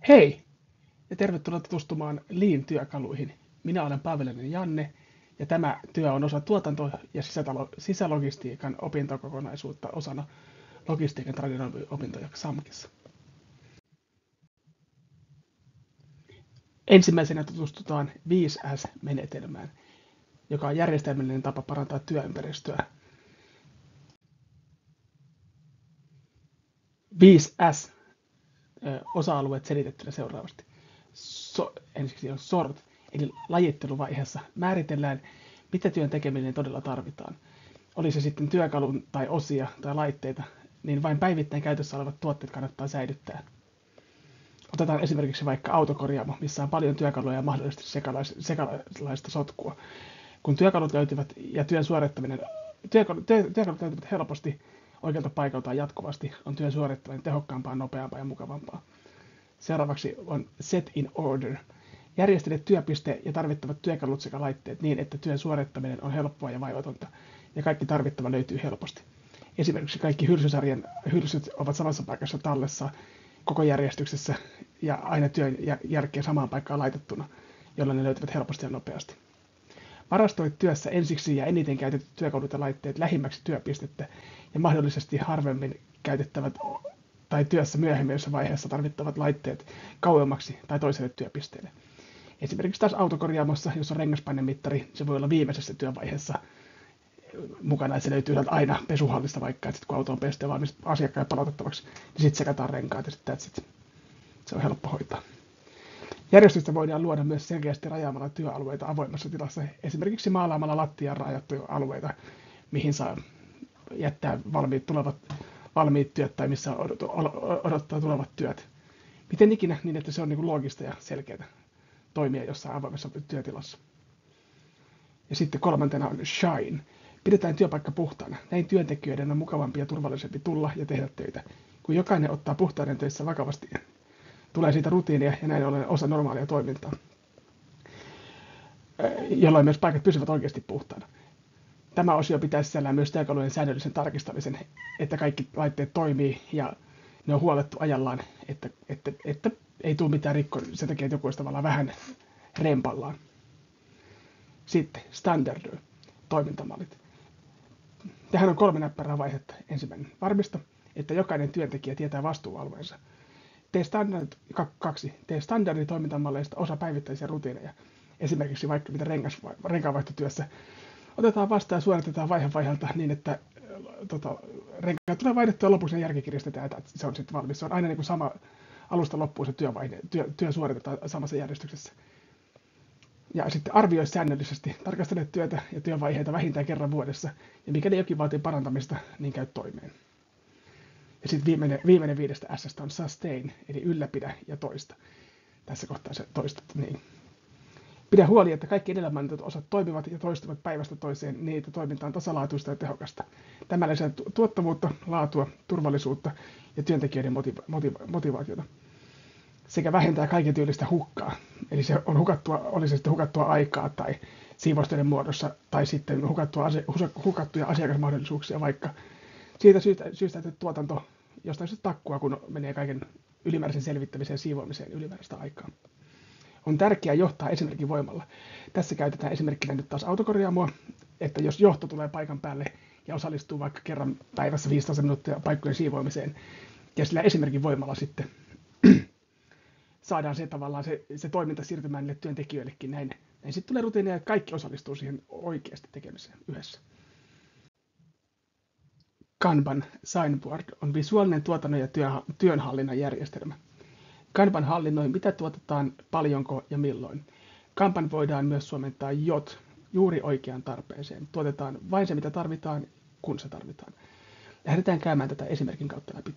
Hei ja tervetuloa tutustumaan Lean-työkaluihin. Minä olen Paavilainen Janne ja tämä työ on osa tuotanto- ja sisälogistiikan opintokokonaisuutta osana logistiikan traditio-opintoja XAMKissa. Ensimmäisenä tutustutaan 5S-menetelmään, joka on järjestelmällinen tapa parantaa työympäristöä. 5S osa-alueet selitettynä seuraavasti. Ensiksi on sort, eli lajitteluvaiheessa määritellään, mitä työn tekeminen todella tarvitaan. Oli se sitten työkalun tai osia tai laitteita, niin vain päivittäin käytössä olevat tuotteet kannattaa säilyttää. Otetaan esimerkiksi vaikka autokorjaamo, missä on paljon työkaluja ja mahdollisesti sekalaista sotkua. Kun työkalut löytyvät ja työkalut löytyvät helposti oikealta paikaltaan jatkuvasti, on työn suorittaminen tehokkaampaa, nopeampaa ja mukavampaa. Seuraavaksi on set in order. Järjestele työpiste ja tarvittavat työkalut sekä laitteet niin, että työn suorittaminen on helppoa ja vaivatonta, ja kaikki tarvittava löytyy helposti. Esimerkiksi kaikki hylsysarjan hylsyt ovat samassa paikassa tallessa koko järjestyksessä ja aina työn jälkeen samaan paikkaan laitettuna, jolloin ne löytyvät helposti ja nopeasti. Varastoi työssä ensiksi ja eniten käytetyt työkalut ja laitteet lähimmäksi työpistettä ja mahdollisesti harvemmin käytettävät tai työssä myöhemmässä vaiheessa tarvittavat laitteet kauemmaksi tai toiselle työpisteelle. Esimerkiksi taas autokorjaamossa, jos on rengaspainemittari, se voi olla viimeisessä työvaiheessa mukana, että se löytyy aina pesuhallista vaikka, että kun auto on pesty ja valmis asiakkaan palautettavaksi, niin sitten sekataan renkaat ja sitten se on helppo hoitaa. Järjestystä voidaan luoda myös selkeästi rajaamalla työalueita avoimessa tilassa, esimerkiksi maalaamalla lattiaan rajattuja alueita, mihin saa jättää valmiit työt tai missä odottaa tulevat työt. Miten ikinä niin, että se on loogista ja selkeää toimia jossain avoimessa työtilassa. Ja sitten kolmantena on shine. Pidetään työpaikka puhtaana. Näin työntekijöiden on mukavampi ja turvallisempi tulla ja tehdä töitä. Kun jokainen ottaa puhtauden töissä vakavasti, tulee siitä rutiinia ja näin ollen osa normaalia toimintaa, jolloin myös paikat pysyvät oikeasti puhtaana. Tämä osio pitää sisällään myös työkalujen säännöllisen tarkistamisen, että kaikki laitteet toimii ja ne on huolettu ajallaan, että ei tule mitään rikkoa sen takia, että joku olisi tavallaan vähän rempallaan. Sitten standard toimintamallit. Tähän on 3 näppärää vaihetta. Ensimmäinen, varmista, että jokainen työntekijä tietää vastuualueensa. Tee standarditoimintamalleista osa päivittäisiä rutiineja. Esimerkiksi vaikka mitä renkaanvaihtotyössä otetaan vastaan ja suoritetaan vaiheelta niin, että renkaat tulee vaihdettua ja lopuksi ne järkikirjastetään, että se on sitten valmis. Se on aina niin kuin sama alusta loppuun se työ suoritetaan samassa järjestyksessä. Ja sitten arvioi säännöllisesti, tarkastele työtä ja työvaiheita vähintään kerran vuodessa, ja mikäli jokin vaatii parantamista, niin käy toimeen. Ja sitten viimeinen 5 S:stä on sustain, eli ylläpidä ja toista. Tässä kohtaa se toistat niin. Pidä huoli, että kaikki edellä mainitut osat toimivat ja toistuvat päivästä toiseen niin, että toiminta on tasalaatuista ja tehokasta. Tämä lisää tuottavuutta, laatua, turvallisuutta ja työntekijöiden motivaatiota. Sekä vähentää kaiken tyylistä hukkaa. Eli se on oli se sitten hukattua aikaa tai siivoustyöiden muodossa tai sitten hukattuja asiakasmahdollisuuksia vaikka siitä syystä, että tuotanto jostain se takkua, kun menee kaiken ylimääräisen selvittämiseen ja siivoamiseen ylimääräistä aikaa. On tärkeää johtaa esimerkin voimalla. Tässä käytetään esimerkkinä nyt taas autokorjaamoa, että jos johto tulee paikan päälle ja osallistuu vaikka kerran päivässä 15 minuuttia paikkojen siivoamiseen, ja sillä esimerkin voimalla sitten saadaan se toiminta siirtymään niille työntekijöillekin näin. Sitten tulee rutiinia, että kaikki osallistuu siihen oikeasti tekemiseen yhdessä. Kanban Signboard on visuaalinen tuotannon ja työnhallinnan järjestelmä. Kanban hallinnoi, mitä tuotetaan, paljonko ja milloin. Kanban voidaan myös suomentaa JOT, juuri oikeaan tarpeeseen. Tuotetaan vain se, mitä tarvitaan, kun se tarvitaan. Lähdetään käymään tätä esimerkin kautta läpi.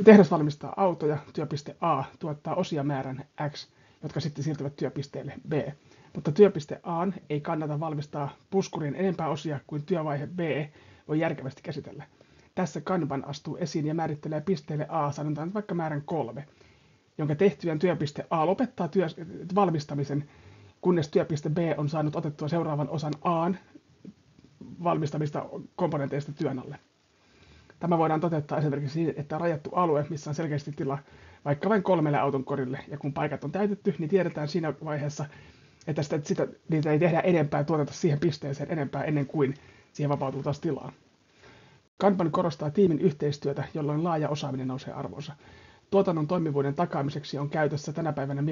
Tehdas valmistaa autoja, työpiste A tuottaa osia määrän X, jotka sitten siirtyvät työpisteelle B. Mutta työpiste A ei kannata valmistaa puskurin enempää osia kuin työvaihe B voi järkevästi käsitellä. Tässä Kanban astuu esiin ja määrittelee pisteelle A, sanotaan vaikka määrän 3, jonka tehtyään työpiste A lopettaa valmistamisen, kunnes työpiste B on saanut otettua seuraavan osan A:n valmistamista komponenteista työn alle. Tämä voidaan toteuttaa esimerkiksi niin, että on rajattu alue, missä on selkeästi tila vaikka vain 3 auton korille, ja kun paikat on täytetty, niin tiedetään siinä vaiheessa, että niitä ei tehdä enempää, tuoteta siihen pisteeseen enempää ennen kuin siihen vapautuu taas tilaa. Kanban korostaa tiimin yhteistyötä, jolloin laaja osaaminen nousee arvoonsa. Tuotannon toimivuuden takaamiseksi on käytössä tänä päivänä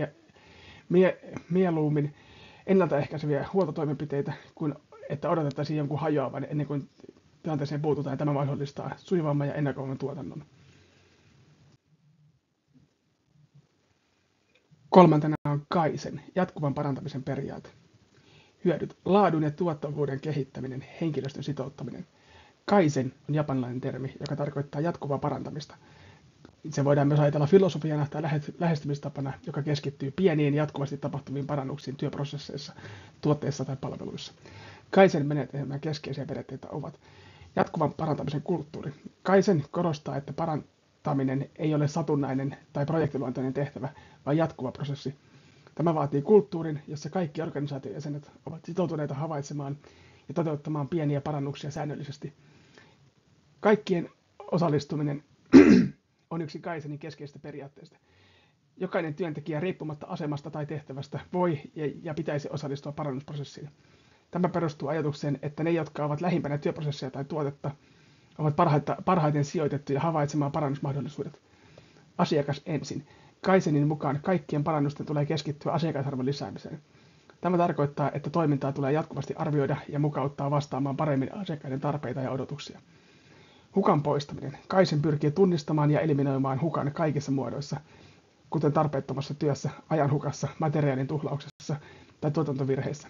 mieluummin ennaltaehkäiseviä huoltotoimenpiteitä, kuin että odotettaisiin jonkun hajoavan ennen kuin tilanteeseen puututaan, ja tämä mahdollistaa sujuvamman ja ennakoivan tuotannon. Kolmantena on Kaizen, jatkuvan parantamisen periaate. Hyödyt: laadun ja tuottavuuden kehittäminen, henkilöstön sitouttaminen. Kaizen on japanilainen termi, joka tarkoittaa jatkuvaa parantamista. Se voidaan myös ajatella filosofiana tai lähestymistapana, joka keskittyy pieniin jatkuvasti tapahtuviin parannuksiin työprosesseissa, tuotteissa tai palveluissa. Kaizen menetelmän keskeisiä periaatteita ovat jatkuvan parantamisen kulttuuri. Kaizen korostaa, että parantaminen ei ole satunnainen tai projektiluontoinen tehtävä, vaan jatkuva prosessi. Tämä vaatii kulttuurin, jossa kaikki organisaation jäsenet ovat sitoutuneita havaitsemaan ja toteuttamaan pieniä parannuksia säännöllisesti. Kaikkien osallistuminen on yksi Kaizenin keskeisistä periaatteista. Jokainen työntekijä riippumatta asemasta tai tehtävästä voi ja pitäisi osallistua parannusprosessiin. Tämä perustuu ajatukseen, että ne, jotka ovat lähimpänä työprosessia tai tuotetta, ovat parhaiten sijoitettuja havaitsemaan parannusmahdollisuudet. Asiakas ensin. Kaizenin mukaan kaikkien parannusten tulee keskittyä asiakasarvon lisäämiseen. Tämä tarkoittaa, että toimintaa tulee jatkuvasti arvioida ja mukauttaa vastaamaan paremmin asiakkaiden tarpeita ja odotuksia. Hukan poistaminen. Kaizen pyrkii tunnistamaan ja eliminoimaan hukan kaikissa muodoissa, kuten tarpeettomassa työssä, ajanhukassa, materiaalin tuhlauksessa tai tuotantovirheissä.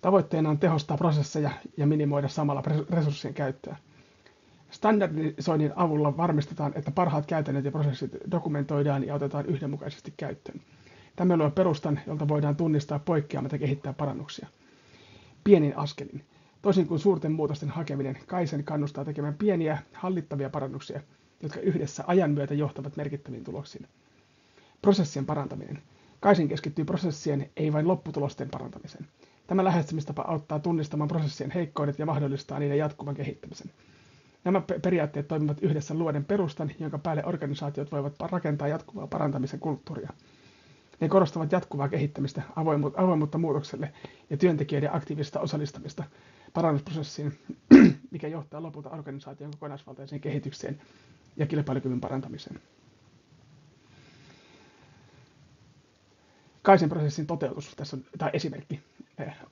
Tavoitteena on tehostaa prosesseja ja minimoida samalla resurssien käyttöä. Standardisoinnin avulla varmistetaan, että parhaat käytännöt ja prosessit dokumentoidaan ja otetaan yhdenmukaisesti käyttöön. Tämä luo perustan, jolta voidaan tunnistaa poikkeamat ja kehittää parannuksia. Pienin askelin. Toisin kuin suurten muutosten hakeminen, Kaizen kannustaa tekemään pieniä, hallittavia parannuksia, jotka yhdessä ajan myötä johtavat merkittäviin tuloksiin. Prosessien parantaminen. Kaizen keskittyy prosessien, ei vain lopputulosten parantamiseen. Tämä lähestymistapa auttaa tunnistamaan prosessien heikkoudet ja mahdollistaa niiden jatkuvan kehittämisen. Nämä periaatteet toimivat yhdessä luoden perustan, jonka päälle organisaatiot voivat rakentaa jatkuvaa parantamisen kulttuuria. Ne korostavat jatkuvaa kehittämistä, avoimuutta muutokselle ja työntekijöiden aktiivista osallistamista parannusprosessiin, mikä johtaa lopulta organisaation kokonaisvaltaiseen kehitykseen ja kilpailukyvyn parantamiseen. Kaizen-prosessin toteutus, tässä on tai esimerkki.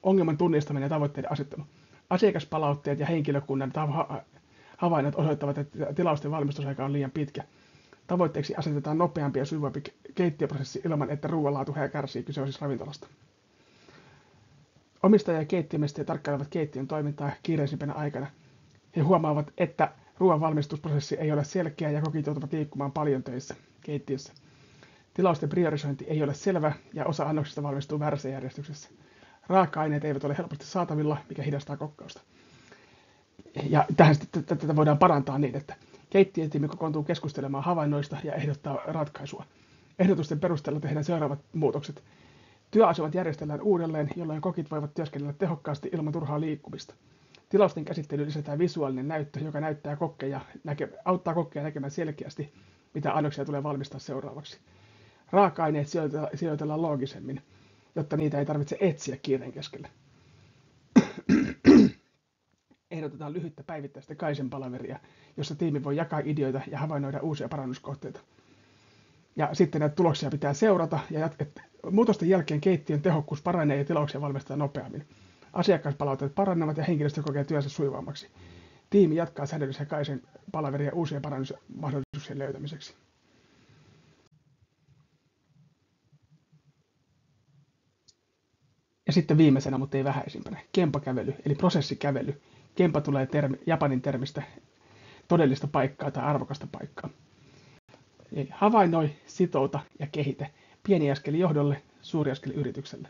Ongelman tunnistaminen ja tavoitteiden asettelu. Asiakaspalautteet ja henkilökunnan havainnot osoittavat, että tilausten valmistusaika on liian pitkä. Tavoitteeksi asetetaan nopeampi ja sujuvampi keittiöprosessi ilman, että ruoanlaatu kärsii, kyse on siis ravintolasta. Omistaja ja keittiömestari tarkkailevat keittiön toimintaa kiireisimpänä aikana. He huomaavat, että ruoan valmistusprosessi ei ole selkeä ja kokit joutuvat liikkumaan paljon töissä keittiössä. Tilausten priorisointi ei ole selvä ja osa annoksista valmistuu väärässä järjestyksessä. Raaka-aineet eivät ole helposti saatavilla, mikä hidastaa kokkausta. Ja tätä voidaan parantaa niin, että keittiötiimi kokoontuu keskustelemaan havainnoista ja ehdottaa ratkaisua. Ehdotusten perusteella tehdään seuraavat muutokset. Työasemat järjestellään uudelleen, jolloin kokit voivat työskennellä tehokkaasti ilman turhaa liikkumista. Tilausten käsittelyyn lisätään visuaalinen näyttö, joka auttaa kokkeja näkemään selkeästi, mitä annoksia tulee valmistaa seuraavaksi. Raaka-aineet sijoitellaan loogisemmin, jotta niitä ei tarvitse etsiä kiireen keskellä. Ehdotetaan lyhyttä päivittäistä Kaizen-palaveria, jossa tiimi voi jakaa ideoita ja havainnoida uusia parannuskohteita. Ja sitten näitä tuloksia pitää seurata, ja muutosten jälkeen keittiön tehokkuus paranee ja tilauksia valmistetaan nopeammin. Asiakaspalautteet paranevat ja henkilöstö kokee työnsä sujuvammaksi. Tiimi jatkaa säännöllisiä Kaizen-palaveria uusien parannusmahdollisuuksien löytämiseksi. Ja sitten viimeisenä, mutta ei vähäisimpänä, Kempa-kävely, eli prosessikävely. Kempa tulee japanin termistä todellista paikkaa tai arvokasta paikkaa. Eli havainnoi, sitouta ja kehitä. Pieni askeli johdolle, suuri askeli yritykselle.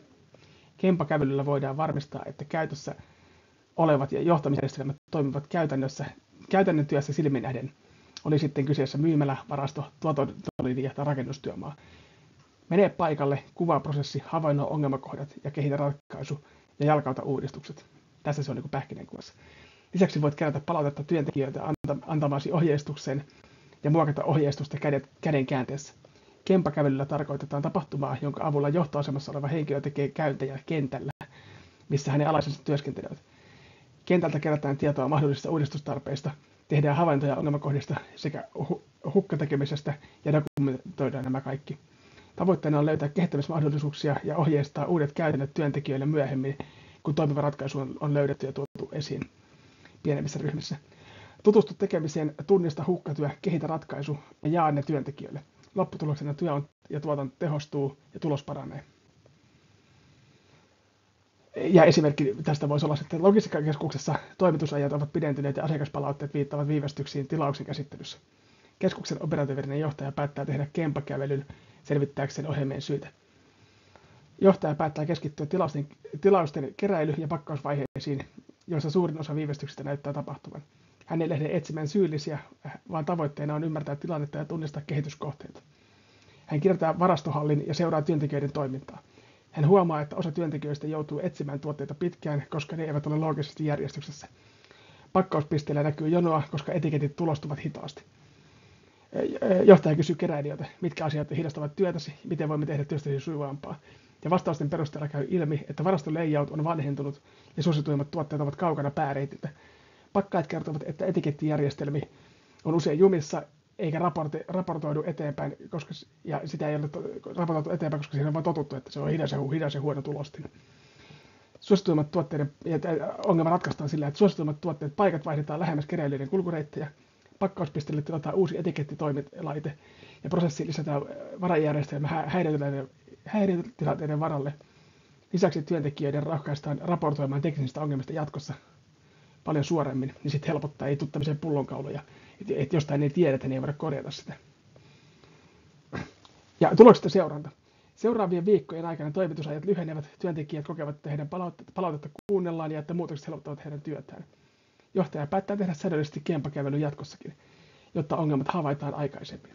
Kempa-kävelyllä voidaan varmistaa, että käytössä olevat ja johtamisjärjestelmät toimivat käytännön työssä silmin nähden. Oli sitten kyseessä myymälä, varasto, tuotantolinja tai rakennustyömaa. Mene paikalle, kuvaa prosessi, havainnoi ongelmakohdat ja kehitä ratkaisu ja jalkauta uudistukset. Tässä se on niin pähkinänkuvassa. Lisäksi voit kerätä palautetta työntekijöiltä antamasi ohjeistuksen ja muokata ohjeistusta käden käänteessä. Kempakävelyllä tarkoitetaan tapahtumaa, jonka avulla johtoasemassa oleva henkilö tekee käyntejä kentällä, missä hänen alaisensa työskentelevät. Kentältä kerätään tietoa mahdollisista uudistustarpeista, tehdään havaintoja ongelmakohdista sekä hukkatekemisestä ja dokumentoidaan nämä kaikki. Tavoitteena on löytää kehittämismahdollisuuksia ja ohjeistaa uudet käytännöt työntekijöille myöhemmin, kun toimiva ratkaisu on löydetty ja tuotu esiin pienemmissä ryhmissä. Tutustu tekemiseen, tunnista hukkatyö, kehitä ratkaisu ja jaa ne työntekijöille. Lopputuloksena työ ja tuotanto tehostuu ja tulos paranee. Ja esimerkki tästä voisi olla sitten logistiikkakeskuksessa toimitusajat ovat pidentyneet ja asiakaspalautteet viittaavat viivästyksiin tilauksen käsittelyssä. Keskuksen operatiivinen johtaja päättää tehdä kempakävelyn selvittääkseen ohjelmien syitä. Johtaja päättää keskittyä tilausten keräily- ja pakkausvaiheisiin, joissa suurin osa viivästyksistä näyttää tapahtuvan. Hän ei lähde etsimään syyllisiä, vaan tavoitteena on ymmärtää tilannetta ja tunnistaa kehityskohteita. Hän kiertää varastohallin ja seuraa työntekijöiden toimintaa. Hän huomaa, että osa työntekijöistä joutuu etsimään tuotteita pitkään, koska ne eivät ole loogisesti järjestyksessä. Pakkauspisteellä näkyy jonoa, koska etiketit tulostuvat hitaasti. Johtaja kysyy keräilijöiltä, mitkä asiat hidastavat työtäsi, miten voimme tehdä työstäsi sujuvampaa. Ja vastausten perusteella käy ilmi, että varaston layout on vanhentunut ja suosituimmat tuotteet ovat kaukana pääreitiltä. Pakkaajat kertovat, että etikettijärjestelmi on usein jumissa eikä raportoidu eteenpäin, koska siinä on vain totuttu, että se on hidas ja huono tulostin. Suosituimmat tuotteiden ongelma ratkaistaan sillä, että suosituimmat tuotteet paikat vaihdetaan lähemmäs keräilijöiden kulkureittejä, pakkauspisteelle tilataan uusi etikettitoimilaite ja prosessiin lisätään varajärjestelmä häiriötilanteiden varalle. Lisäksi työntekijöiden rohkaistaan raportoimaan teknisistä ongelmista jatkossa paljon suoremmin, niin sitten helpottaa, ei tule tämmöisiä pullonkauloja, että jostain ei tiedetä, niin ei voida korjata sitä. Ja tuloksista seuranta. Seuraavien viikkojen aikana toimitusajat lyhenevät, työntekijät kokevat, että heidän palautetta kuunnellaan ja että muutokset helpottavat heidän työtään. Johtaja päättää tehdä säännöllisesti kempakävelyn jatkossakin, jotta ongelmat havaitaan aikaisemmin.